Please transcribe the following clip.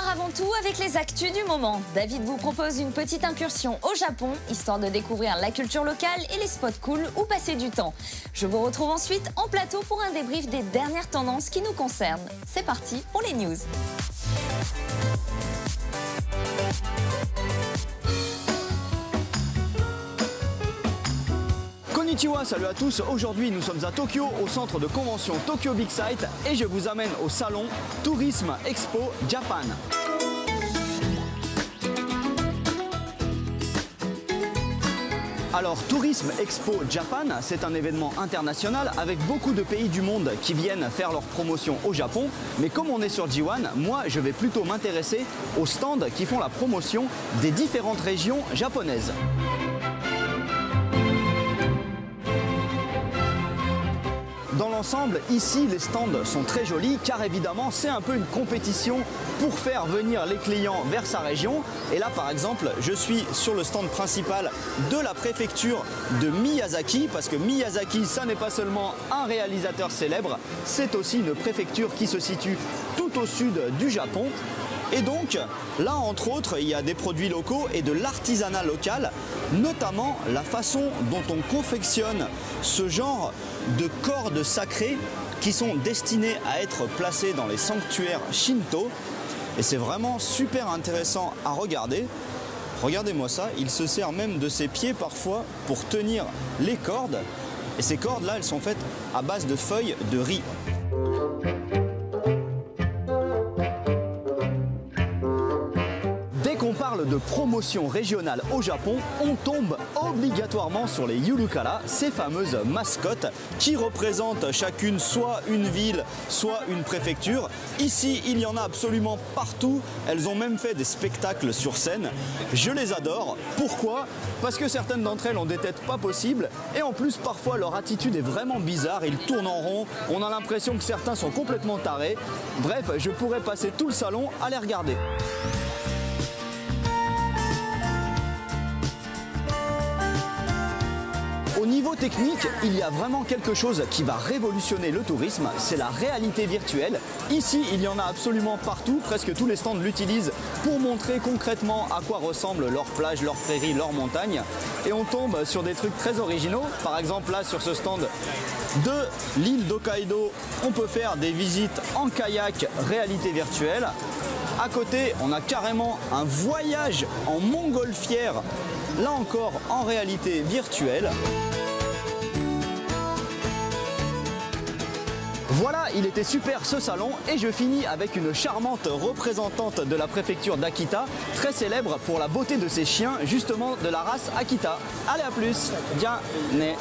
démarre avant tout avec les actus du moment. David vous propose une petite incursion au Japon, histoire de découvrir la culture locale et les spots cool où passer du temps. Je vous retrouve ensuite en plateau pour un débrief des dernières tendances qui nous concernent. C'est parti pour les news. Konnichiwa, salut à tous. Aujourd'hui, nous sommes à Tokyo, au centre de convention Tokyo Big Sight, et je vous amène au salon Tourisme Expo Japan. Alors, Tourisme Expo Japan, c'est un événement international avec beaucoup de pays du monde qui viennent faire leur promotion au Japon. Mais comme on est sur J1, moi, je vais plutôt m'intéresser aux stands qui font la promotion des différentes régions japonaises. Dans l'ensemble, ici, les stands sont très jolis car évidemment, c'est un peu une compétition pour faire venir les clients vers sa région. Et là, par exemple, je suis sur le stand principal de la préfecture de Miyazaki parce que Miyazaki, ça n'est pas seulement un réalisateur célèbre, c'est aussi une préfecture qui se situe tout au sud du Japon. Et donc, là, entre autres, il y a des produits locaux et de l'artisanat local, notamment la façon dont on confectionne ce genre de cordes sacrées qui sont destinées à être placées dans les sanctuaires Shinto. Et c'est vraiment super intéressant à regarder. Regardez-moi ça, il se sert même de ses pieds parfois pour tenir les cordes. Et ces cordes-là, elles sont faites à base de feuilles de riz. Quand on parle de promotion régionale au Japon, on tombe obligatoirement sur les Yurukara, ces fameuses mascottes qui représentent chacune soit une ville, soit une préfecture. Ici, il y en a absolument partout. Elles ont même fait des spectacles sur scène. Je les adore. Pourquoi? Parce que certaines d'entre elles ont des têtes pas possibles et en plus, parfois, leur attitude est vraiment bizarre. Ils tournent en rond. On a l'impression que certains sont complètement tarés. Bref, je pourrais passer tout le salon à les regarder. Au niveau technique, il y a vraiment quelque chose qui va révolutionner le tourisme, c'est la réalité virtuelle. Ici, il y en a absolument partout, presque tous les stands l'utilisent pour montrer concrètement à quoi ressemblent leurs plages, leurs prairies, leurs montagnes. Et on tombe sur des trucs très originaux. Par exemple, là, sur ce stand de l'île d'Hokkaido, on peut faire des visites en kayak réalité virtuelle. À côté, on a carrément un voyage en montgolfière, là encore en réalité virtuelle. Voilà, il était super ce salon et je finis avec une charmante représentante de la préfecture d'Akita, très célèbre pour la beauté de ses chiens, justement de la race Akita. Allez, à plus, bien né.